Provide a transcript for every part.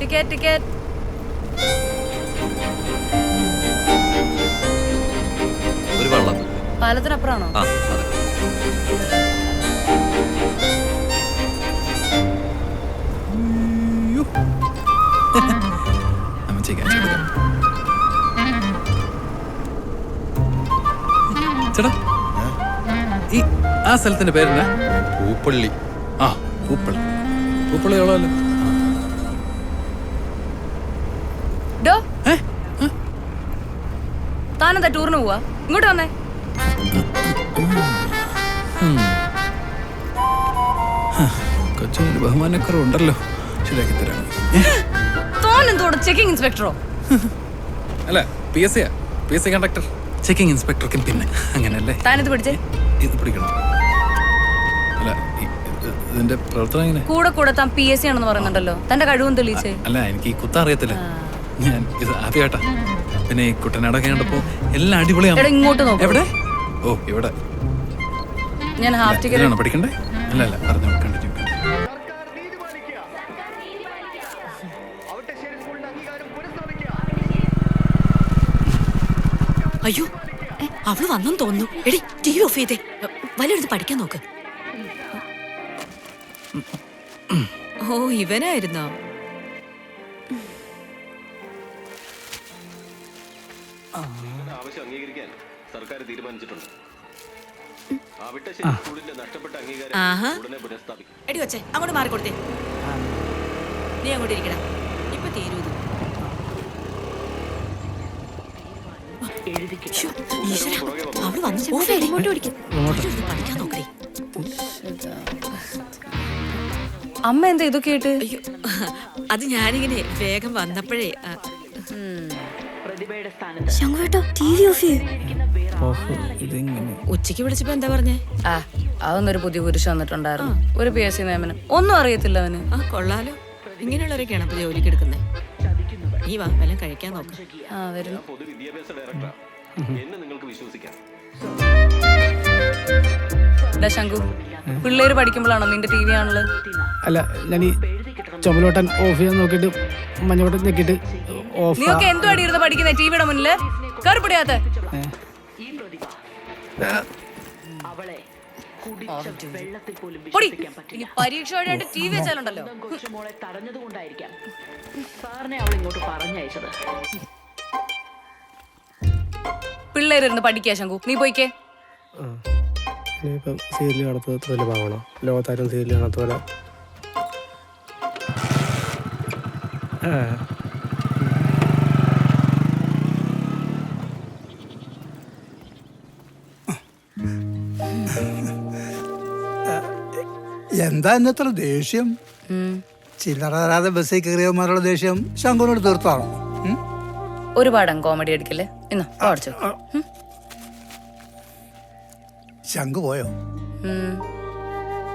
Ticket ticket. ഒരു വെള്ളം. പാലത്തിനപ്പുറമാണോ? ആ അതെ. ചേട്ടാ ഈ ആ സ്ഥലത്തിന്റെ പേരെന്നാ? പൂപ്പള്ളി. ആ പൂപ്പള്ളി. പൂപ്പള്ളി എവിടെയല്ലോ? താനെന്താ ടൂറിന് പോവാ? ഇങ്ങോട്ട് വന്നേ. കൊച്ചിനൊരു ബഹുമാനക്കുറവുണ്ടല്ലോ. ശരിയാക്കി തരാം. താനെന്തോടെ ചെക്കിംഗ് ഇൻസ്പെക്ടറോ? അല്ല PSC കണ്ടക്ടർ. ചെക്കിംഗ് ഇൻസ്പെക്ടർക്കും പിന്നെ അങ്ങനെയല്ലേ? താനിത് പിടിച്ചേ. ഇത് പിടിക്കണം. അല്ല ഇതിന്റെ പ്രവർത്തനം എങ്ങനെ? കൂടെ കൂടെ താൻ PSC ആണെന്ന് പറയുന്നുണ്ടല്ലോ. തന്റെ കഴിവും തെളിയിച്ചേ. അല്ല എനിക്ക് ഈ കുത്ത അറിയത്തില്ല. ഞാൻ ഇത് ആദ്യമായിട്ടാ. പിന്നെ ഈ കുട്ടനാടൊക്കെ കണ്ടപ്പോ എല്ലാം അടിപൊളിയാണ്. ഇങ്ങോട്ട് നോക്ക്. എവിടെ? ഓ ഇവിടെ. ഞാൻ ഹാഫ് ടിക്കറ്റ് പഠിക്കണ്ടേ? അല്ല അല്ല പറഞ്ഞു കണ്ടിന്യൂ. അയ്യോ അവള് വന്നെന്ന് തോന്നുന്നു. എടി TV ഓഫ് ചെയ്തേ. വല്ലയിടത്ത് പഠിക്കാൻ നോക്ക്. ഓ ഇവനായിരുന്നോ? ആവശ്യം അംഗീകരിക്കാൻ സർക്കാർ തീരുമാനിച്ചിട്ടുണ്ട്. സ്കൂളിന്റെ നഷ്ടപ്പെട്ട അംഗീകാരം ഉടനെ പുനഃസ്ഥാപിക്കും. എടി വച്ചേ അങ്ങോട്ട് മാറിക്കൊടുത്തേ. നീ അങ്ങോട്ട് ഇരിക്കണം. ഇപ്പൊ തീരൂ. അവള് വന്ന് ഇങ്ങോട്ട് പഠിക്കാൻ നോക്കേ. അമ്മ എന്താ ഇതൊക്കെ ആയിട്ട്? അയ്യോ അത് ഞാനിങ്ങനെ വേഗം വന്നപ്പോഴേ. ഉച്ചക്ക് വിളിച്ചപ്പോ എന്താ പറഞ്ഞേ? അതൊന്നൊരു പുതിയ പുരുഷൻ വന്നിട്ടുണ്ടായിരുന്നു. ഒരു PSC നിയമനം. ഒന്നും അറിയത്തില്ല അവന്. കൊള്ളാലോ. ഇങ്ങനെയുള്ളവരൊക്കെയാണ് അപ്പൊ ജോലിക്ക് എടുക്കുന്നത്. നീ വാ വല്ലതും കഴിക്കാൻ നോക്ക്. വരുന്നു. പൊതുവിദ്യാഭ്യാസ ഡയറക്ടർ എന്ന് നിങ്ങൾക്ക് വിശ്വസിക്കാം. ശങ്കു, പിള്ളേര് പഠിക്കുമ്പോഴാണോ നിന്റെ TV ആണുള്ളത്? അല്ല ഞാൻ ഈ ചുമലോട്ടൻ ഓഫ് ചെയ്യാൻ നോക്കിട്ട് മഞ്ഞോട്ടം ഞെക്കിട്ട് ഓഫ്. നീയൊക്കെ എന്തോ അടിയിരുന്ന് പഠിക്കുന്ന TVയുടെ മുന്നില് കയറിപ്പിടിയാത്ത. പരീക്ഷ വഴിയായിട്ട് TV വെച്ചാലുണ്ടല്ലോ. പിള്ളേരിരുന്ന് പഠിക്കാ ശങ്കു. നീ പോയിക്കേ. ഇനിയിപ്പം സീരിയൽ കാണാത്ത പോലെ വാങ്ങണോ? ലോകത്താരും സീരിയൽ കാണാത്ത പോലെ. എന്താ എന്നത്ര ദേഷ്യം? ചില്ലറാതെ ബസ്സിൽ കയറിയവന്മാരുടെ ദേഷ്യം ശങ്കുനോട് തീർത്താണോ? ഒരുപാട് കോമഡി അടിക്കല്ലേ. ഇന്നോ പഠിച്ചു. ശങ്കു പോയോ?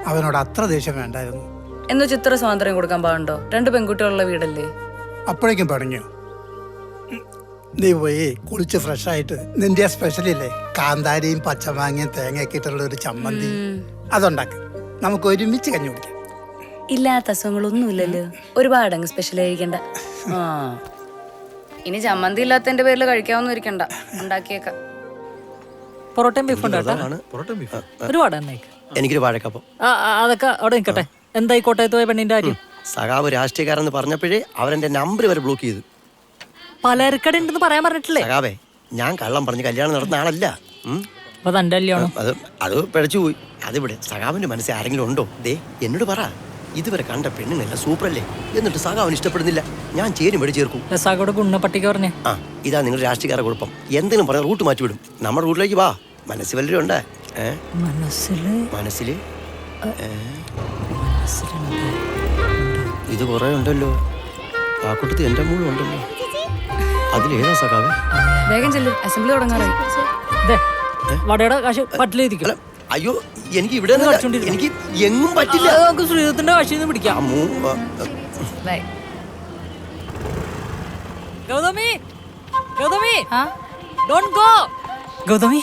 അവനോട് അത്ര ദേഷ്യം വേണ്ടായിരുന്നു. എന്നോ ചിത്ര സ്വാതന്ത്ര്യം കൊടുക്കാൻ പാടുണ്ടോ? 2 പെൺകുട്ടികളുള്ള വീടല്ലേ? അപ്പോഴേക്കും പടങ്ങിയോ? നീ പോയി കുളിച്ച് ഫ്രഷ് ആയിട്ട് നിന്റെ സ്പെഷ്യലില്ലേ, കാന്താരിയും പച്ചമാങ്ങയും തേങ്ങയൊക്കെ ഇട്ടുള്ള ഒരു ചമ്മന്തി അതുണ്ടാക്ക്. നമുക്ക് ഒരുമിച്ച് കഞ്ഞി കുടിക്കാം. ഇല്ലാത്ത അസുഖങ്ങളൊന്നുമില്ലല്ലോ. ഒരുപാട് അങ്ങ് സ്പെഷ്യൽ കഴിക്കണ്ട. ഇനി ചമ്മന്തി ഇല്ലാത്തതിന്റെ പേരിൽ കഴിക്കാവുന്ന ഇരിക്കണ്ട. ഉണ്ടാക്കിയേക്കാം. പൊറോട്ടയും ബീഫ് ഒരുപാട് എനിക്കൊരു വാഴക്കപ്പം. അതൊക്കെ അവിടെ നിൽക്കട്ടെ. എന്തായി കോട്ടയത്ത് പോയ പെണ്ണിന്റെ കാര്യം? സഖാവ് രാഷ്ട്രീയക്കാരെന്ന് പറഞ്ഞപ്പോഴേ അവരെന്റെ നമ്പർ വരെ ബ്ലോക്ക് ചെയ്തു. പലചരക്കട ഉണ്ടെന്ന് പറയാൻ പറഞ്ഞിട്ടില്ലേ? സഖാവേ ഞാൻ കള്ളം പറഞ്ഞ് കല്യാണം നടത്തുന്ന ആളല്ല. അത് പിഴച്ചു പോയി. അതിവിടെ സഖാവിന്റെ മനസ്സിൽ ആരെങ്കിലും ഉണ്ടോ? ദേ എന്നോട് പറ. ഇതുവരെ കണ്ട പെണ്ണിനല്ല സൂപ്പറല്ലേ, എന്നിട്ട് സഖാവിന് ഇഷ്ടപ്പെടുന്നില്ല. ഞാൻ ചേരും വെടി ചേർക്കും. ഗുണപട്ടിക പറഞ്ഞേ. ഇതാ നിങ്ങൾ രാഷ്ട്രീയക്കാരെ കുഴപ്പം. എന്തെങ്കിലും പറഞ്ഞ റൂട്ട് മാറ്റിവിടും. നമ്മുടെ റൂട്ടിലേക്ക് വാ. മനസ്സിൽ വല്ലരും ഉണ്ട്? മനസ്സില് ഇത് കുറെ ഉണ്ടല്ലോ. ആ കൂട്ടത്തിൽ എന്റെ മൂളും ഉണ്ടല്ലോ. അതിലേതാ സഖാവേ? വേഗം ചെല്ലു, അസംബ്ലി തുടങ്ങാറായി. വടയുടെ കാശ് പട്ടിലിരിക്കും. അയ്യോ എനിക്ക് ഇവിടെ എനിക്ക് എങ്ങും പറ്റില്ല. നമുക്ക് ശ്രീധത്തിന്റെ കാശിന്ന് പിടിക്കാം. Gautami, Gautami, don't go. ഗൗതമി,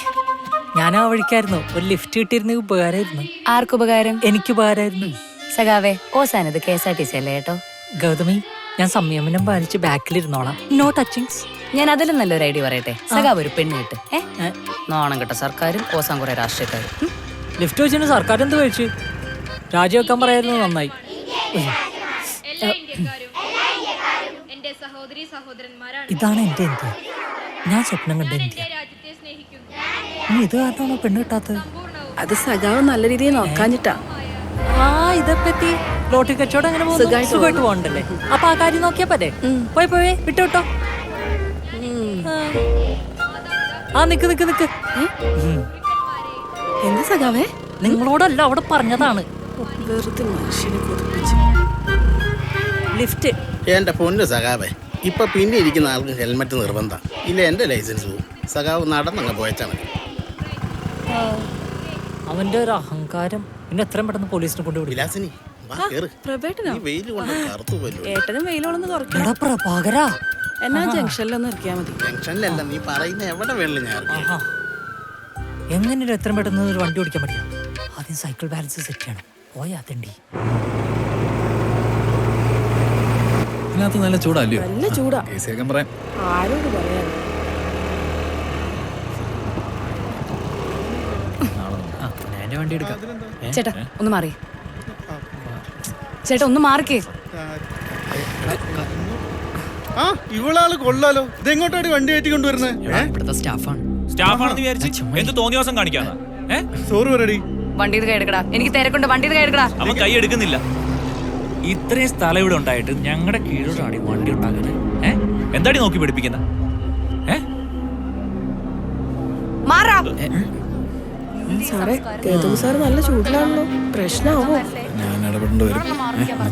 ഞാൻ ആ വഴിക്കായിരുന്നു. ഒരു ലിഫ്റ്റ് കിട്ടിയിരുന്നെങ്കിൽ ഉപകാരമായിരുന്നു. ആർക്കുപകാരം? എനിക്ക് ഉപകാരമായിരുന്നു. സഖാവേ, ഓസാനത് KSRTC അല്ലേ കേട്ടോ. ഗൗതമി, ഞാൻ സംയമനം പാലിച്ച് ബാക്കിലിരുന്നോളാം. No touchings. ഞാൻ അതിലും നല്ലൊരു ഐഡിയ പറയട്ടെ. സഖാവ് ഒരു പെണ്ണ് കിട്ട്. നോണം കെട്ട സർക്കാരും ഓസാൻ കുറെ രാഷ്ട്രീയക്കാരും. ലിഫ്റ്റ് വെച്ചിട്ട് സർക്കാർ എന്ത് കഴിച്ചു? രാജിവെക്കാൻ പറയായിരുന്നു. നന്നായി. ഇതാണ് എന്റെ ഇന്ത്യ. ഞാൻ സ്വപ്നം കണ്ട ഇന്ത്യ. നീ ഇത് കാരണമാണോ പെണ്ണ് കിട്ടാത്തത്? അത് സഖാവ് നല്ല രീതിയിൽ നോക്കാഞ്ഞിട്ടാ. ഇതെപ്പറ്റി ലോട്ടറി കച്ചവടം അങ്ങനെ സുഖമായിട്ട് പോകണ്ടല്ലേ? അപ്പൊ ആ കാര്യം നോക്കിയാ പോരെ? പോയി വിട്ടോ. നിക്ക്. എന്താ സഖാവേ? നിങ്ങളോടല്ല, അവിടെ പറഞ്ഞതാണ്. വെറുതെ മനുഷ്യനെ കൊതിപ്പിച്ച്. ലിഫ്റ്റ്. എന്റെ പൊന്നു സഖാവേ, ഇപ്പൊ പിന്നെ ഇരിക്കുന്ന ആൾക്ക് ഹെൽമെറ്റ് നിർബന്ധം ഇല്ല. എന്റെ ലൈസൻസ് പോവും. സഖാവ് നടന്നങ്ങ് പോയച്ചാൽ മതി. അവന്റെ ഒരു അഹങ്കാരം. പിന്നെ എത്രയും പെട്ടെന്ന് പോലീസിനെ കൊണ്ടുവിടും. വിലാസിനി വാ, കേറ്. ഈ വെയിൽ കൊണ്ട് കറുത്തു പോലും. ഏട്ടനും വെയിലോളൊന്ന് കുറയ്ക്കണം. പ്രഭാകരാ, എന്നാ ജംഗ്ഷനിലൊന്ന് ഇറക്കിയാ മതി. ജംഗ്ഷനിലല്ല, നീ പറയുന്ന എവിടെ വേണല്ലോ ഞാൻ ഇറക്കാം. എങ്ങനെയൊരു എത്രയും പെട്ടെന്ന് ഒരു വണ്ടി ഓടിക്കാൻ പറ്റില്ല? ആദ്യം സൈക്കിൾ ബാലൻസ് സെറ്റ് ചെയ്യണം. പോയാ തണ്ടി. ഇതിനകത്ത് നല്ല ചൂടല്ലയോ? നല്ല ചൂടാ. കേസിയൊക്കെ പറയാം. ആരോട് പറയാൻ? വണ്ടി എടുക്കാം. ചേട്ടാ ഒന്ന് മാറി. ചേട്ടാ ഒന്ന് മാറിക്കേ. ഇവളാള് കൊള്ളാലോ. ഇതെങ്ങോട്ടാണ് വണ്ടി കയറ്റി കൊണ്ടുവരുന്നത്? ഇവിടുത്തെ സ്റ്റാഫാണ്. സ്റ്റാഫാണെന്ന് വിചാരിച്ചു എന്ത് തോന്നിയ ദിവസം കാണിക്കാന്ന്? സോറി പറയടി. വണ്ടി കൈ എടുക്കടാ. എനിക്ക് തിരക്കുണ്ട്. വണ്ടി കൈ എടുക്കടാ. അവൻ കൈ എടുക്കുന്നില്ല. ഇത്രയും സ്ഥലം ഇവിടെ ഉണ്ടായിട്ട് ഞങ്ങളുടെ കീഴോടാണ് വണ്ടി ഉണ്ടാക്കുന്നത്. എന്താടി നോക്കി പിടിപ്പിക്കുന്ന? മാറാ. സാറേ, കേതു സാർ നല്ല ചൂടിലാണല്ലോ. പ്രശ്നമാവോ? ഞാൻ ഇടപെടേണ്ടി വരും.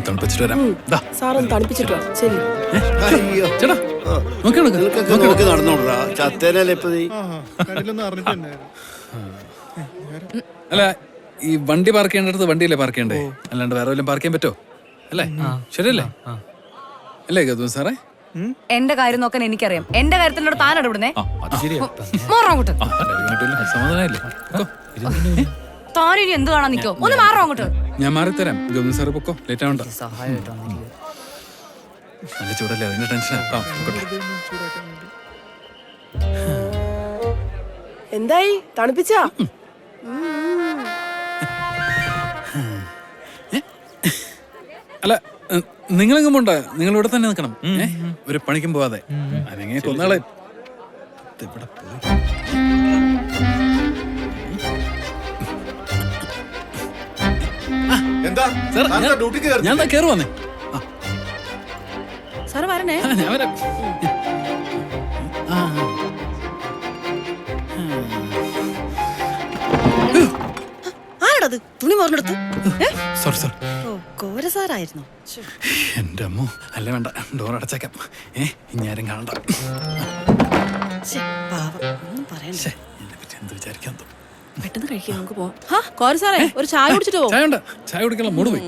തണുപ്പിച്ചിട്ട് വരാം. സാറൊന്ന് തണുപ്പിച്ചിട്ടോ. ശരി. ചേട്ടാ നടന്നോടാ. ചത്തേനല്ലേ ഇപ്പൊ നീ. അല്ല, ഈ വണ്ടി പാർക്ക് ചെയ്യേണ്ടടുത്ത് വണ്ടിയല്ലേ പാർക്ക് ചെയ്യണ്ടേ? അല്ലാണ്ട് വേറെ വല്ലതും പാർക്ക് ചെയ്യാൻ പറ്റോ? അല്ലേ? ശരിയല്ലേ? അല്ലേ ഗൗതം സാറേ? എന്റെ കാര്യം നോക്കാൻ എനിക്കറിയാം. എന്റെ കാര്യത്തിനോട് താൻ ഇടപെടുന്നേ. സമാധാനല്ലേ? താനിനി എന്ത് കാണാൻ നിക്കോ? ഒന്ന് മാറോ അങ്ങോട്ട്. ഞാൻ മാറിത്തരാം. ഗൗതം സാറ് പൊക്കോ. ലേറ്റ് ആവണ്ട. നല്ല ചൂടല്ലേ? അതിന്റെ ടെൻഷൻ. എന്തായി? തണുപ്പിച്ചാ? അല്ല, നിങ്ങളെങ്ങും പോണ്ട. നിങ്ങൾ ഇവിടെ തന്നെ നിൽക്കണം. ഒരു പണിക്കും പോവാതെ. അനങ്ങനെ കൊന്നാളെ ഇവിടെ പോയി. ഞാൻ കയറി വന്നേ. സാറ് വരണേ. ഞാൻ വരാം. ആരടത് തുണി മോറിനെടുത്ത്? Sorry sorry. കോരസാരായിരുന്നു. എന്റെ അമ്മ. അല്ലേ വേണ്ട, ഡോർ അടച്ചേക്കാം. ഇഞ്ഞാരും കാണണ്ട. എന്ത് വിചാരിക്കാൻ തോന്നും. പെട്ടെന്ന് കഴിക്കാം, നമുക്ക് പോവാം. കോര സാറേ, ഒരു ചായ കുടിച്ചിട്ട് പോ. ചായ ഉണ്ട്. ചായ കുടിക്കാനുള്ള മൂട് പോയി.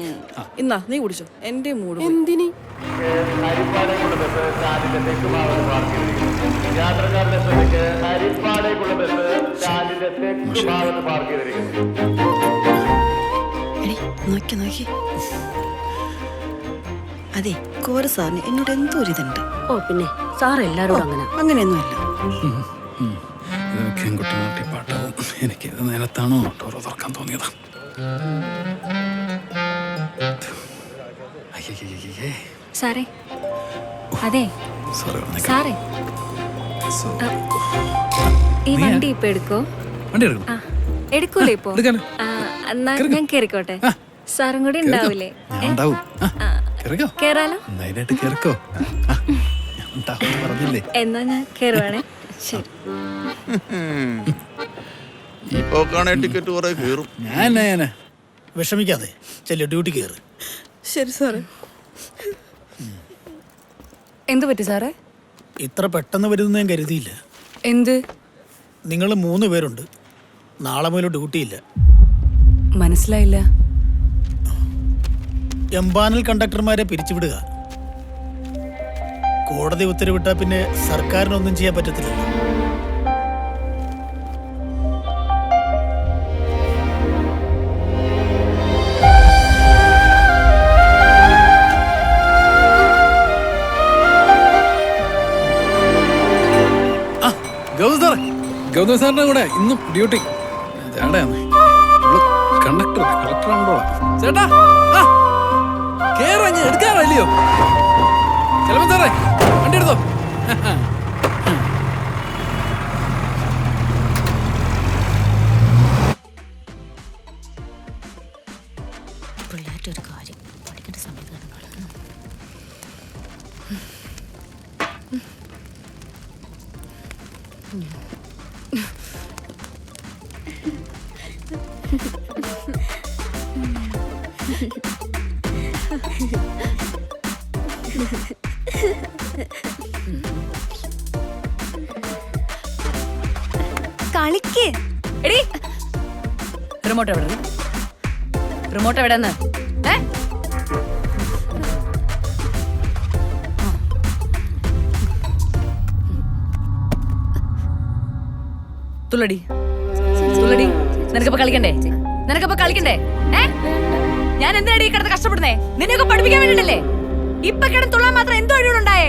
ഇന്നാ നീ കുടിച്ചോ. എന്റെ മൂട് എന്തിനി? നോക്കി അതെ, കോര സാറിന് എന്നോട് എന്തോ ഒരു ഇതുണ്ട്. ഓ പിന്നെ സാർ എല്ലാരോടും അങ്ങനെ അങ്ങനെയൊന്നുമല്ല. കുട്ടി പാട്ടാവും. എനിക്ക് ഇത് നേരത്താണോ ഡോറ് തുറക്കാൻ തോന്നിയതാ. സാറേ, അതെ സാറേ, ഈ വണ്ടി ഇപ്പൊ എടുക്കോ? വണ്ടി എടുക്കും. എടുക്കൂലേ ഇപ്പൊ? എന്നാ ഞാൻ കേറിക്കോട്ടെ? സാറും കൂടി ഉണ്ടാവൂലേ? ഞാൻ ഉണ്ടാവും. കേറാലോ? ധൈര്യമായിട്ട് കേറിക്കോ. പറഞ്ഞില്ലേ? എന്നാ ഞാൻ കേറുവാണേ. ശരി. ടിക്കറ്റ് കുറെ കയറും. ഞാൻ വിഷമിക്കാതെ ചെല്ലു, ഡ്യൂട്ടി കയറ്. ശരി സാറേ. എന്തു പറ്റി സാറേ? ഇത്ര പെട്ടെന്ന് വരുന്ന ഞാൻ കരുതിയില്ല. എന്ത്? നിങ്ങൾ 3 പേരുണ്ട്. നാളെ മുതൽ ഡ്യൂട്ടി ഇല്ല. മനസ്സിലായില്ല. എംപാനൽ കണ്ടക്ടർമാരെ പിരിച്ചുവിടുക. കോടതി ഉത്തരവിട്ടാൽ പിന്നെ സർക്കാരിനൊന്നും ചെയ്യാൻ പറ്റത്തില്ലല്ലോ. ഗൗതം സാറിന്റെ കൂടെ ഇന്നും ഡ്യൂട്ടി. കണ്ടക്ടർ കളക്ടറാണോ ചേട്ടാ? കേറങ്ങ് എടുക്കാറല്ലയോ? ചെലപ്പോ സാറേ വണ്ടി എടുത്തോ. പിള്ളേരുടെ ഒരു കാര്യം പഠിക്കേണ്ട സമയത്ത് കിടന്നു. കളിക്ക്. എടി റിമോട്ട് എവിടെ? റിമോട്ട് എവിടെന്ന്? തുള്ളടി തുള്ളടി. നിനക്കിപ്പോ കളിക്കണ്ടേ? ഞാൻ എന്തിനാടി ഈ കിടന്ന് കഷ്ടപ്പെടുന്നേ? നിന്നെയൊക്കെ പഠിപ്പിക്കാൻ വേണ്ടിട്ടല്ലേ? ഇപ്പൊ കിടന്ന് തുള്ളാൻ മാത്രം എന്തോ അഴിവുണ്ടായേ?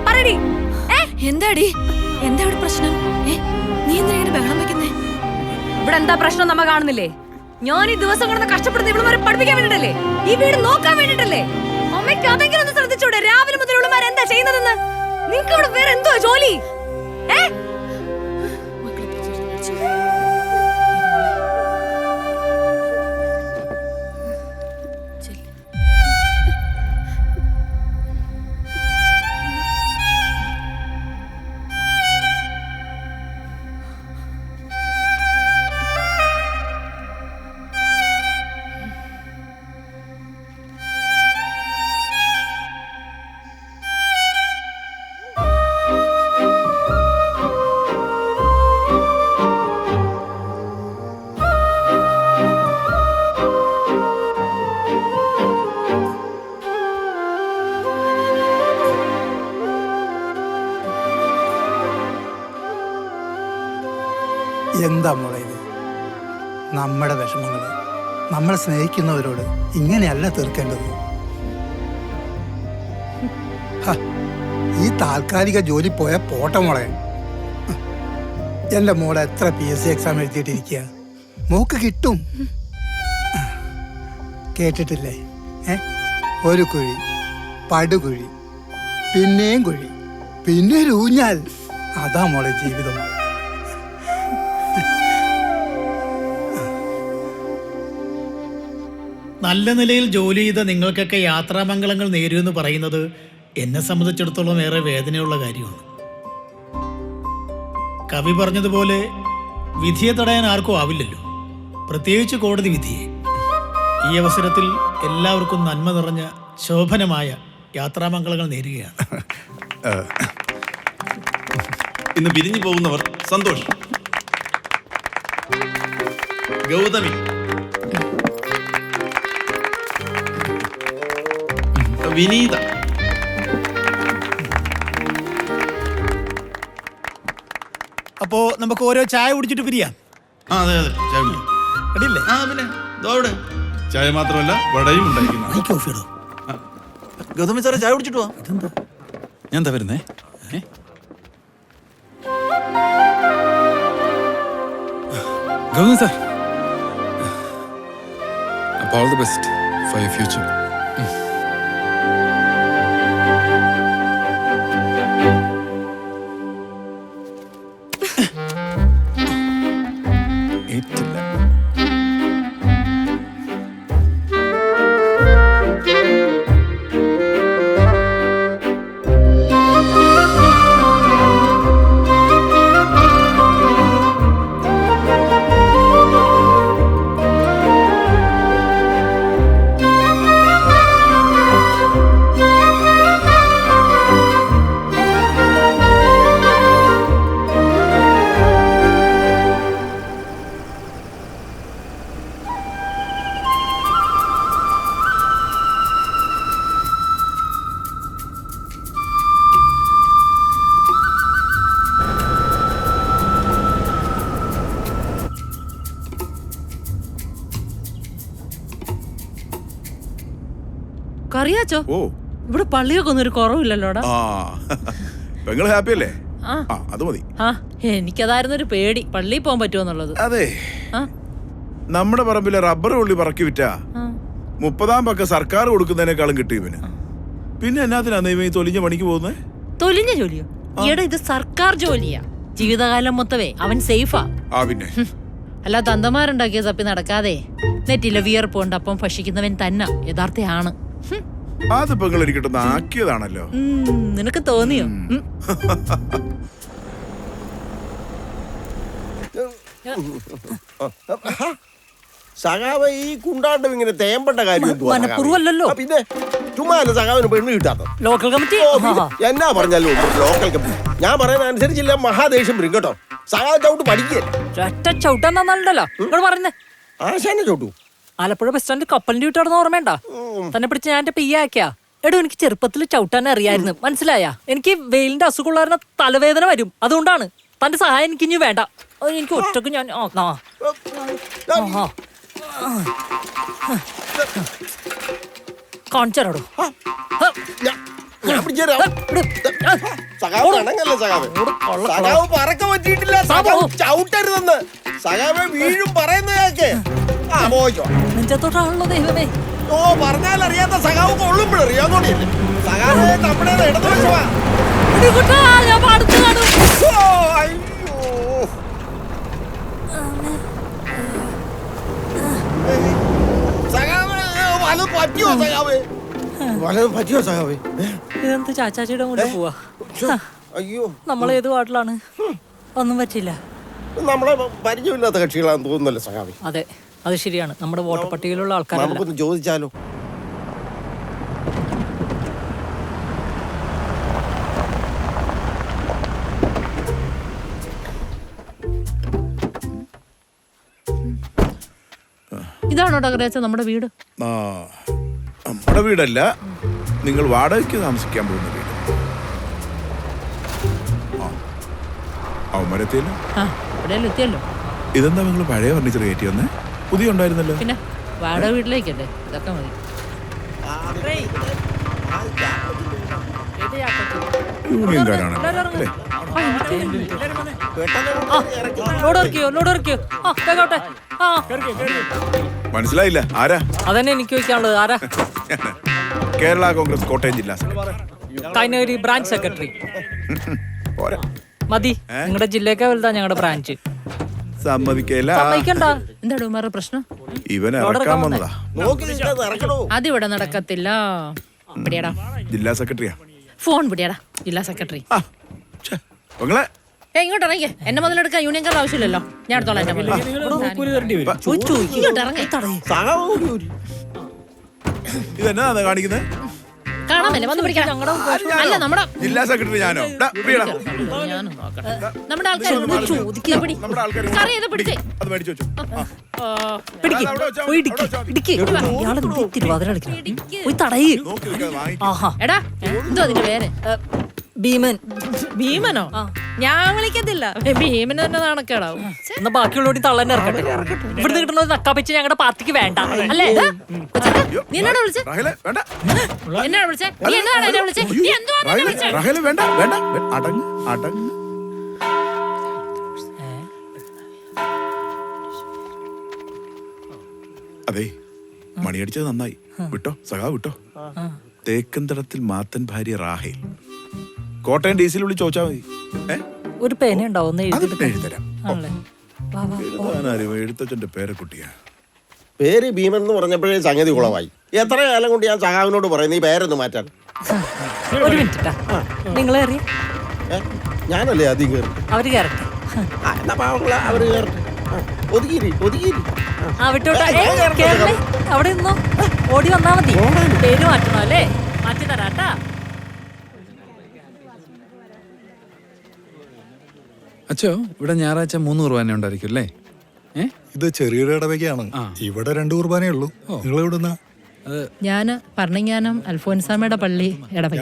പറയടി. എന്താടി? എന്താ ഇവിടെ പ്രശ്നം? നീ എന്തിനാ ഇങ്ങനെ ബഹളം വെക്കുന്നേ? ഇവിടെ എന്താ പ്രശ്നം നമ്മ കാണുന്നില്ലേ? ഞാൻ ഈ ദിവസം കിടന്ന് കഷ്ടപ്പെടുന്ന ഇവളുമാരെ പഠിപ്പിക്കാൻ വേണ്ടിട്ടല്ലേ? ഈ വീട് നോക്കാൻ വേണ്ടിട്ടല്ലേ? അമ്മയ്ക്ക് അതെങ്കിലും ഒന്ന് ശ്രദ്ധിച്ചൂടെ? രാവിലെ മുതൽ ഇവളുമാർ എന്താ ചെയ്യുന്നതെന്ന്? നിനക്ക് ഇവിടെ വേറെ എന്തോ ജോലി? എന്താ മോളെ ഇത്? നമ്മുടെ വിഷമങ്ങൾ നമ്മളെ സ്നേഹിക്കുന്നവരോട് ഇങ്ങനെയല്ല തീർക്കേണ്ടത്. ഈ താൽക്കാലിക ജോലി പോയ പോട്ടെ മോളെ. എൻ്റെ മോളെ എത്ര PSC എക്സാം എഴുതിയിട്ടിരിക്കുക. മോക്ക് കിട്ടും. കേട്ടിട്ടില്ലേ? ഒരു കുഴി, പടുകുഴി, പിന്നെയും കുഴി, പിന്നെ ഒരു ഊഞ്ഞാൽ. അതാ മോളെ ജീവിതം. നല്ല നിലയിൽ ജോലി ചെയ്ത നിങ്ങൾക്കൊക്കെ യാത്രാമംഗളങ്ങൾ നേരുമെന്ന് പറയുന്നത് എന്നെ സംബന്ധിച്ചിടത്തോളം ഏറെ വേദനയുള്ള കാര്യമാണ്. കവി പറഞ്ഞതുപോലെ വിധിയെ തടയാൻ ആർക്കും ആവില്ലല്ലോ, പ്രത്യേകിച്ച് കോടതി വിധിയെ. ഈ അവസരത്തിൽ എല്ലാവർക്കും നന്മ നിറഞ്ഞ ശോഭനമായ യാത്രാമംഗളങ്ങൾ നേരുകയാണ്. ഇന്ന് പിരിഞ്ഞു പോകുന്നവർ സന്തോഷ്, ഗൗതമി, വിനീത, അപ്പോ നമുക്ക് ഓരോ ചായ കുടിച്ചിട്ട് പിരിയാം. അതെ അതെ, ചായ അടിയില്ലേ? പിന്നെ അവിടെ ചായ മാത്രമല്ല വടയും ഉണ്ടായിരിക്കുന്നു. ഗൗതമി സാറേ ചായ കുടിച്ചിട്ട് പോവാ. ഞാൻ എന്താ വരുന്നേ? ഗൗതമി സാർ, അപ്പോൾ all the best for your future. കറിയാച്ചോ, ഇവിടെ പള്ളിയൊക്കെ ഒന്നും ഒരു കുറവില്ലല്ലോടാ. പെങ്ങൾ ഹാപ്പി അല്ലേ? ആ അത് മതി. ആ എനിക്കതായിരുന്നു ഒരു പേടി, പള്ളിയിൽ പോകാൻ പറ്റുമോന്നുള്ളത്. അതെ, നമ്മുടെ പറമ്പിലെ റബ്ബർ ഉള്ളി പറക്കി വിറ്റാ 30-ാം പക്ക സർക്കാർ കൊടുക്കുന്നതിനേക്കാളും കിട്ടും ഇവന്. പിന്നെ എന്നാത്തിനാ ഇവൻ ഈ തൊലിഞ്ഞ പണിക്ക് പോകുന്നത്? തൊലിഞ്ഞ ജോലിയോ? ഈടെ ഇത് സർക്കാർ ജോലിയാ. ജീവിതകാലം മൊത്തവേ അവൻ സേഫാ. ആ പിന്നെ അല്ല തന്തമാരുണ്ടാക്കിയ തപ്പി നടക്കാതെ നെറ്റിലെ വിയർപ്പ് കൊണ്ട് അപ്പം ഭക്ഷിക്കുന്നവൻ തന്നെ യഥാർത്ഥയാണ്. അതിപ്പോ നിങ്ങൾ എനിക്കിട്ടൊന്ന് ആക്കിയതാണല്ലോ. നിനക്ക് തോന്നിയോ? സഖാവ് ഈ കുണ്ടാണ്ടം ഇങ്ങനെ തേമ്പട്ട കാര്യം മനപ്പുറവല്ലോ. പിന്നെ ചുമ്മാ സഖാവിന് പെണ്ണ് കിട്ടാത്ത ലോക്കൽ കമ്മിറ്റി എന്നാ പറഞ്ഞാലും ലോക്കൽ കമ്മിറ്റി. ഞാൻ പറയുന്ന അനുസരിച്ചില്ല മഹാദേഷ്യം വരും കേട്ടോ. സഖാവ് ചവിട്ട് പഠിക്കേ ചവിട്ടാന്നല്ലോ ഇവിടെ പറയുന്നേ. ആശാനെ ചവിട്ടു. ആലപ്പുഴ ബസ് സ്റ്റാൻഡിൽ കപ്പലിന്റെ വീട്ടാണെന്ന് ഓർമ്മയുണ്ട? തന്നെ പിടിച്ച് ഞാൻ എന്റെ പിയ്യാക്കിയാ. എടോ എനിക്ക് ചെറുപ്പത്തിൽ ചവിട്ടാൻ അറിയായിരുന്നു, മനസ്സിലായ? എനിക്ക് വെയിലിന്റെ അസുഖമുള്ള തലവേദന വരും, അതുകൊണ്ടാണ്. തന്റെ സഹായം എനിക്ക് ഇനി വേണ്ട. എനിക്ക് ഒറ്റക്ക് ഞാൻ കാണിച്ചാലോ. സഖാവ് പറക്ക പറ്റിയിട്ടില്ല. ചവിട്ടരുതെന്ന് സഖാവ് വീഴും പറയുന്നതൊക്കെ നെഞ്ചത്തോട്ടാണല്ലോ ദൈവമേ. ഓ പറഞ്ഞാൽ അറിയാത്ത സഖാവ് കൊള്ളുമ്പോഴറിയാന്നോടിയല്ലേ. സഖാവ് നമ്മുടെ ഇടതുവശമാ. ഇതെന്ത് ചാച്ചാച്ചിയുടെ കൂടെ പോവാ? അയ്യോ നമ്മളേത് വാട്ടിലാണ്? ഒന്നും പറ്റില്ല. നമ്മളെ പരിചയമില്ലാത്ത കക്ഷികളാന്ന് തോന്നുന്നല്ലോ സഖാവി. അതെ, അത് ശരിയാണ്. നമ്മുടെ വോട്ടർ പട്ടികയിലുള്ള ആൾക്കാർ നമുക്കൊന്ന് ചോദിച്ചാലോ? ഇതാണോ ടകരാച്ച നമ്മുടെ വീട്? നമ്മുടെ വീടല്ല, നിങ്ങൾ വാടകയ്ക്ക് താമസിക്കാൻ പോകുന്ന വീട്. എത്തിയല്ലോ. ഇതെന്താ നിങ്ങൾ പഴയ ഫർണിച്ചർ കയറ്റി വന്നേ? പുതിയ ഉണ്ടായിരുന്നല്ലോ. പിന്നെ വാടക വീട്ടിലേക്കല്ലേ, ഇതൊക്കെ മതി. യൂണിയൻ കാർഡാണ് അല്ലേ? മനസ്സിലായില്ല, ആരാ? അതന്നെ എനിക്ക് ചോദിക്കാനുള്ളത്. ആരാ? കേരള കോൺഗ്രസ് കോട്ടയം ജില്ലാ കൈനഗിരി ബ്രാഞ്ച് സെക്രട്ടറി. മതി, നിങ്ങളുടെ ജില്ലയൊക്കെ വലുതാ ഞങ്ങളുടെ ബ്രാഞ്ച്. സമ്മതിക്കണ്ട. എന്താടോ വേറെ പ്രശ്നം? ഇവൻ ഇറക്കാൻ വന്നതാ. അതിവിടെ നടക്കത്തില്ല. ജില്ലാ സെക്രട്ടറിയാ. ഫോൺ പിടിയാടാ. ജില്ലാ സെക്രട്ടറി ഇങ്ങോട്ട് ഇറങ്ങി. എന്നെ മുതലെടുക്കാൻ യൂണിയൻ കാർഡ് ആവശ്യമില്ലല്ലോ. ഞാൻ എടുത്തോളാം. ഇതെന്നാ കാണിക്കുന്നത്? കാണാമല്ലേ, വന്ന് പിടിക്കാം. അല്ല നമ്മുടെ ജില്ലാ സെക്രട്ടറി ഞാനോ? നമ്മുടെ ആൾക്കാർ എടാ എന്തോ അതിന്റെ പേര്? ഭീമൻ. ഭീമനോ? ഞാൻ വിളിക്കത്തില്ല. ഭീമന് തന്നെ നാണക്കേടാവും. എന്നാ ബാക്കിയുള്ളോടി തള്ളന്നെ ഇറക്കട്ടെ. ഇവിടുന്ന് കിട്ടുന്നത് നക്കാപ്പിച്ച് ഞങ്ങളുടെ പാർട്ടിക്ക് വേണ്ട അല്ലേ? നീ എന്നാണ് വിളിച്ചേ? എന്നാണ് വിളിച്ചേ? നീ എന്താണ് എന്നെ വിളിച്ചേ? നീ എന്തുവാ വിളിച്ചേ? അതെ, മണിയടിച്ചത് നന്നായി. വിട്ടോ സഖാ, വിട്ടോ. തേക്കന്തടത്തിൽ മാത്തൻ ഭാര്യ റാഹേൽ. കോട്ടയം DC വിളി ചോദിച്ചാ മതി. ഒരു പേന ഉണ്ടാവും, എഴുതരാം. എഴുത്തച്ഛന്റെ പേരക്കുട്ടിയാ. പേര് ഭീമൻ എന്ന് പറഞ്ഞപ്പോഴേ സംഗതി കുളമായി. എത്ര കാലം കൊണ്ട് ഞാൻ സഖാവിനോട് പറയുന്നു ഈ പേരൊന്ന് മാറ്റാൻ. ഒരു മിനിറ്റ്. നിങ്ങളെ ഞാനല്ലേ അതി കയറി. അവര് കയറട്ടെ. അവര് കയറട്ടെ. അവിടെ നിന്നോ, ഓടി വന്നാ മതി. പേര് മാറ്റണോ അല്ലേ? മാറ്റി തരാട്ടാ. അച്ഛോ, ഇവിടെ ഞായറാഴ്ച 3 കുർബാന ഉണ്ടായിരിക്കും അല്ലേ? ഇത് ചെറിയൊരു ഇടവകയാണ്. ഇവിടെ 2 കുർബാനേ ഉള്ളൂ. നിങ്ങൾ എവിടുന്നാ? ഞാന് പറഞ്ഞാനം അൽഫോൻസാമയുടെ പള്ളി ഇടവക.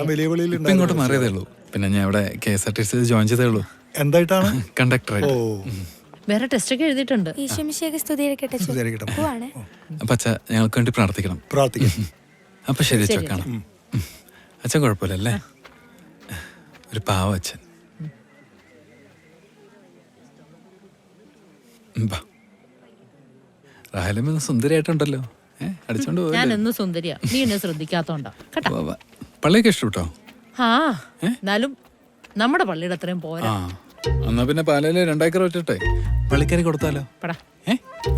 ഇങ്ങോട്ട് മാറിയതേ ഉള്ളൂ. പിന്നെ ഞാൻ ഇവിടെ KSRTC ജോയിൻ ചെയ്തേ ഉള്ളൂ. എന്തായിട്ടാണ്? കണ്ടക്ടറായിട്ട്. വേറെ ടെസ്റ്റ് ഒക്കെ എഴുതിയിട്ടുണ്ട്. അപ്പൊ അച്ഛ ഞങ്ങൾക്ക് വേണ്ടി പ്രാർത്ഥിക്കണം. അപ്പൊ ശരി അച്ഛ, കാണാം. അച്ഛൻ കുഴപ്പമില്ലല്ലേ? ഒരു പാവ അച്ഛൻ. റാഹേലമ്മ സുന്ദരിയായിട്ടുണ്ടല്ലോ. അടിച്ചോണ്ട് ഞാൻ എന്ന് സുന്ദരിയാ, നീ എന്നെ ശ്രദ്ധിക്കാത്തോണ്ടാ കേട്ടോ. പള്ളിയൊക്കെ ഇഷ്ടപ്പെട്ടോ? ആ എന്നാലും നമ്മുടെ പള്ളിയുടെ അത്രയും പോരാ. എന്നാ പിന്നെ പാലയില് 2 ഏക്കർ വെച്ചിട്ടെ പള്ളിക്കരി കൊടുത്താലോ? പടാ.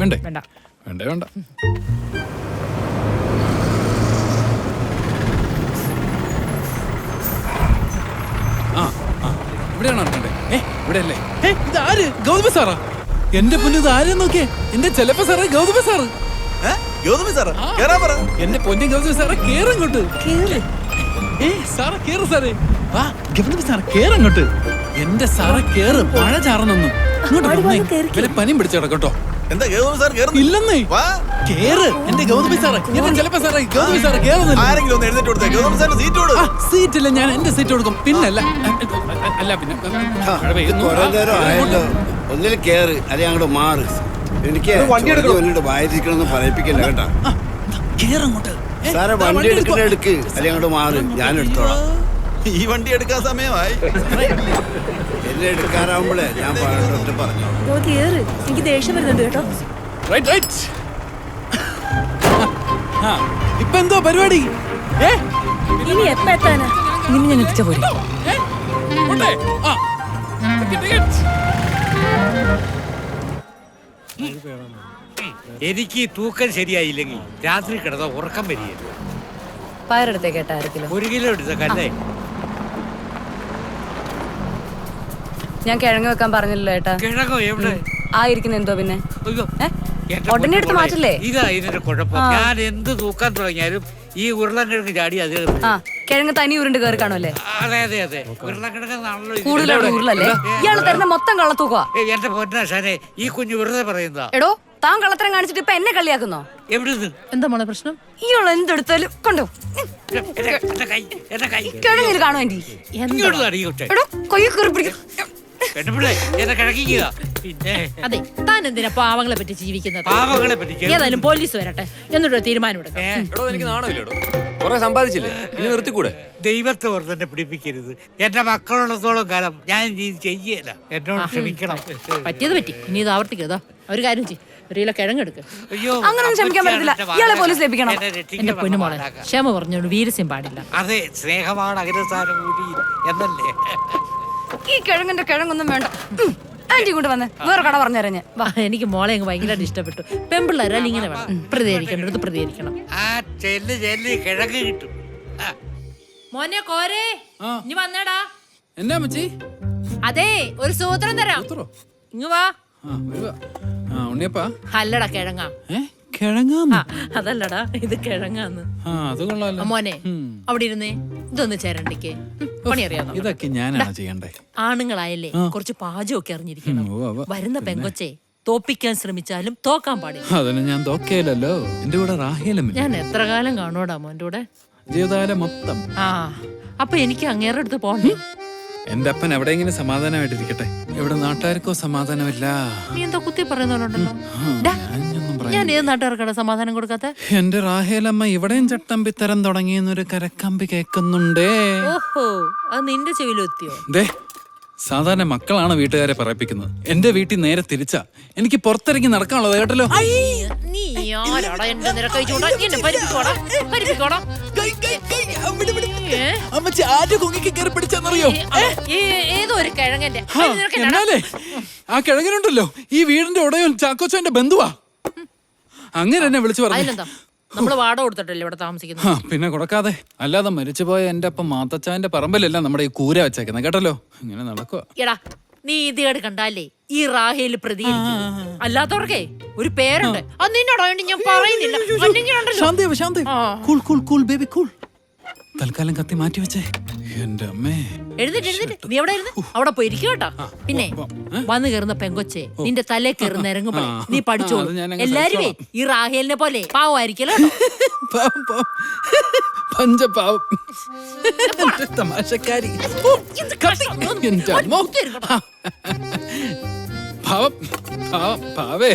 വേണ്ടേ? വേണ്ട വേണ്ടേ വേണ്ട. ഇവിടെയാണോ ഇറങ്ങണ്ടേ? ഇവിടെ അല്ലേ? ഇതാര്? ഗൗതമ സാറാ? എന്റെ പൊന്നു, ഇത് ആരെന്ന് നോക്കിയേ. എന്റെ ചെലപ്പ സാറേ ഗൗതമ സാറ്. എന്റെ പൊന്നു ഗൗതമ സാറേ, കേറങ്ങോട്ട്. സാറേ കേറ് സാറേ. വാ ഗൗതമ സാറേ, കേറങ്ങോട്ട്. എന്റെ സാറേ കേറ്, മഴ ചാറണൊന്നും. ഇങ്ങോട്ട് പനിയും പിടിച്ചു കിടക്കട്ടോ. എന്താ ഗൗതമ സാർ ഇല്ലെന്നേ, കേറ്. എന്റെ ഗൗതമി സാറേ, എന്റെ ചെലപ്പ സാറേ ഗൗതമി സാറേ കേറുന്നില്ല. ആരെങ്കിലും ഒന്ന് എഴുന്നേറ്റ് കൊടുത്തേ. ഗൗതമ സാറിന് സീറ്റ് കൊടുക്കും. സീറ്റില്ല, ഞാൻ എന്റെ സീറ്റ് കൊടുക്കും. പിന്നല്ല അല്ല പിന്നെ ഒന്നിൽ കേറ് അല്ലെങ്കിൽ അങ്ങോട്ട് മാറ്. എനിക്ക് വായിരിക്കണമെന്ന് പറയിപ്പിക്കല്ല കേട്ടാ. കേറങ്ങോട്ട്. സാറേ വണ്ടി എടുക്ക് അല്ലെങ്കിൽ അങ്ങോട്ട് മാറ്, ഞാൻ എടുത്തോളാം. ഈ വണ്ടി എടുക്കാൻ സമയമായി. എന്നെ എടുക്കാറാവുമ്പോഴേ ഞാൻ പറഞ്ഞു. എനിക്ക് ദേഷ്യം വരുന്നുണ്ട് കേട്ടോ. ഇപ്പൊ എന്തോ പരിപാടി? ഇനി എപ്പ എത്താനാ? ഇനി ഞാൻ എത്തിച്ച പോരെ. എനിക്ക് തൂക്കം ശരിയായില്ലെങ്കിൽ രാത്രി കിടന്ന ഉറക്കം വരികയില്ല. പയറെടുത്തേ കേട്ടാ 1 കിലോ. 1 കിലോ എടുത്തല്ലേ? ഞാൻ കിഴങ്ങ് വെക്കാൻ പറഞ്ഞല്ലോ ഏട്ടാ. കിഴങ്ങോ എവിടെ? ഇരിക്കുന്ന എന്തോ പിന്നെ ഉടനെ എടുത്ത് മാറ്റില്ലേ? ഇതാ ഇതിന്റെ കുഴപ്പം. ഞാൻ എന്ത് തൂക്കാൻ തുടങ്ങിയാലും ഈ ഉരുളക്കിഴങ്ങ് ചാടി അത് കിഴങ്ങ് തനി ഉരുണ്ട് കയറി കാണുമല്ലേ? അതെ അതെ അതെ, ഉരുളക്കിഴങ്ങാണല്ലോ കൂടുതലുള്ള ഉരുളല്ലേ? ഇയാള് തരുന്ന മൊത്തം കള്ളത്തൂക്കുവാ. എന്റെ പൊന്നാശാനെ, ഈ കുഞ്ഞു വെറുതെ പറയുന്നതാ. എടോ, താൻ കള്ളത്തരം കാണിച്ചിട്ട് ഇപ്പൊ എന്നെ കളിയാക്കുന്നോ? എവിടുന്ന്? എന്താ മോളെ പ്രശ്നം? ഇയാൾ എന്തെടുത്താലും കൊണ്ടോ കിഴങ്ങിൽ കാണോ? എന്റെ എടോ കൊയ്യ കയറി പിടിക്കും. പിന്നെ അതെ, താൻ എന്തിനാ പാവങ്ങളെ പറ്റി ജീവിക്കുന്നത്? പാവങ്ങളെ പറ്റി ഏതായാലും പോലീസ് വരട്ടെ, എന്നിട്ട് തീരുമാനം എടുക്കാം. എനിക്ക് നാണമില്ലടോ, കുറെ സമ്പാദിച്ചില്ലേ, ഇനി നിർത്തിക്കൂടെ? ദൈവത്തെ ഓർന്നെ പിടിപ്പിക്കരുത്. എന്റെ മക്കളുള്ളത്തോളം കാലം ഞാൻ ഇത് ചെയ്യല. എന്നോട് ക്ഷമിക്കണം. പറ്റിയത് പറ്റി, ഇനി ഇത് ആവർത്തിക്കരുതോ. ഒരു കാര്യം ചെയ്യും, 1 കിലോ കിഴങ്ങെടുക്ക്. അയ്യോ, അങ്ങനെ ക്ഷമിക്കാൻ പറ്റില്ല. ഇയാളെ പോലീസ് ലഭിക്കണം. എന്റെ പൊന്നുമോളെ, ക്ഷമ പറഞ്ഞോണ്ട് വീരസ്യം പാടില്ല. അതെ, സ്നേഹമാണ് അഗ്രസാരം കൂടി എന്നല്ലേ. ഈ കിഴങ്ങിന്റെ കിഴങ്ങൊന്നും വേണ്ട. ആന്റി കൊണ്ട് വന്ന് വേറെ കട പറഞ്ഞുതരാം ഞാൻ. എനിക്ക് മോളെ അങ്ങ് ഭയങ്കരമായിട്ട് ഇഷ്ടപ്പെട്ടു. പെമ്പിള്ളേരാൽ ഇങ്ങനെ വേണം, പ്രതികരിക്കേണ്ടത് പ്രതികരിക്കണം. ചെല്ല് കിഴങ്ങ് കിട്ടും. മോനെ കോരേ, ഇനി വന്നേടാ. എന്നാ മച്ചി? അതെ, ഒരു സൂത്രം തരാം, ഇങ്ങ് വാ. ഉണ്ണിയപ്പാ? അല്ലടാ കിഴങ്ങാ. കിഴങ്ങാ? അതല്ലടാ, ഇത് കിഴങ്ങാന്ന്. മോനെ അവിടെ ഇരുന്നേ, ഇതൊന്ന് ചേരണ്ടിക്ക്. പണി അറിയാമോ? ഇതൊക്കെ ഞാനാ ചെയ്യണ്ടേ? ആണുങ്ങളായല്ലേ കുറച്ച് പാചകമൊക്കെ അറിഞ്ഞിരിക്കണം. വരുന്ന പെങ്കൊച്ചെ തോപ്പിക്കാൻ ശ്രമിച്ചാലും തോക്കാൻ പാടില്ല. അതിന് ഞാൻ തോക്കേലല്ലോ. എന്റെ കൂടെ റാഹേലമ്മ. ഞാൻ എത്ര കാലം കാണൂടാ മോന്റെ കൂടെ? ജീവിതകാലം മൊത്തം. അപ്പൊ എനിക്ക് അങ്ങേറെ അടുത്ത് പോകണ്ടേ? എന്റെ അപ്പൻ എവിടെയെങ്കിലും സമാധാനമായിട്ടിരിക്കട്ടെ. ഇവിടെ നാട്ടുകാർക്കോ സമാധാനമില്ല. നീ എന്താ കുത്തി പറയുന്നല്ലോ? ഞാൻ ഏത് നാട്ടുകാർക്കാണ് സമാധാനം കൊടുക്കാത്ത? എന്റെ റാഹേലമ്മ ഇവിടെയും ചട്ടമ്പിത്തരം തുടങ്ങിയെന്നൊരു കരക്കമ്പി കേൾക്കുന്നുണ്ടേ. ഓഹോ, അത് നിന്റെ ചെവിയിലെത്തിയോ? ദേ, സാധാരണ മക്കളാണ് വീട്ടുകാരെ പറയിപ്പിക്കുന്നത്. എന്റെ വീട്ടിൽ നേരെ തിരിച്ചാ. എനിക്ക് പുറത്തിറങ്ങി നടക്കാനുള്ളത് കേട്ടല്ലോ. നീ ആരാടാ എന്റെ നിരക്കഴിച്ചോടാ? എന്നെ പരിപ്പിക്കോടാ, പരിപ്പിക്കോടാ. ഏതോ ഒരു കിഴങ്ങന്റെ. എന്നാലേ ആ കിഴങ്ങനുണ്ടല്ലോ, ഈ വീടിന്റെ ഉടയോൻ ചാക്കോച്ചന്റെ ബന്ധുവാ. അങ്ങനെ എന്നെ വിളിച്ചു പറഞ്ഞു. നമ്മള് വാടക കൊടുത്തിട്ടല്ലേ ഇവിടെ താമസിക്കുന്നത്? പിന്നെ കൊടുക്കാതെ അല്ലാതെ മരിച്ചുപോയ എന്റെ അപ്പം മാത്തച്ചാന്റെ പറമ്പിലല്ല നമ്മുടെ ഈ കൂര വെച്ചേക്കുന്നത് കേട്ടല്ലോ. ഇങ്ങനെ നടക്കുക. എടാ, നീ ഇതേട് കണ്ടാലേ ഈ റാഹേൽ പ്രതികരിക്കും. അല്ലാത്തവർക്കേ ഒരു പേരുണ്ട്, അത് നിന്നോടായോണ്ട് ഞാൻ പറയുന്നില്ല. തൽക്കാലം കത്തി മാറ്റി വെച്ചേ. എന്റെ അമ്മേ, എഴുന്നിട്ട് നീ എവിടെ ഇരുന്ന് അവിടെ പോയി ഇരിക്കും കേട്ടോ. പിന്നെ വന്നു കയറുന്ന പെങ്കൊച്ചെ, നിന്റെ തലേ കയറുന്ന ഇറങ്ങുമ്പോ നീ പഠിച്ചോളൂ. എല്ലാരുമേ ഈ റാഹേലിനെ പോലെ പാവമായിരിക്കല്ലോ. പഞ്ചപാവം തമാശക്കാരി. പാവേ.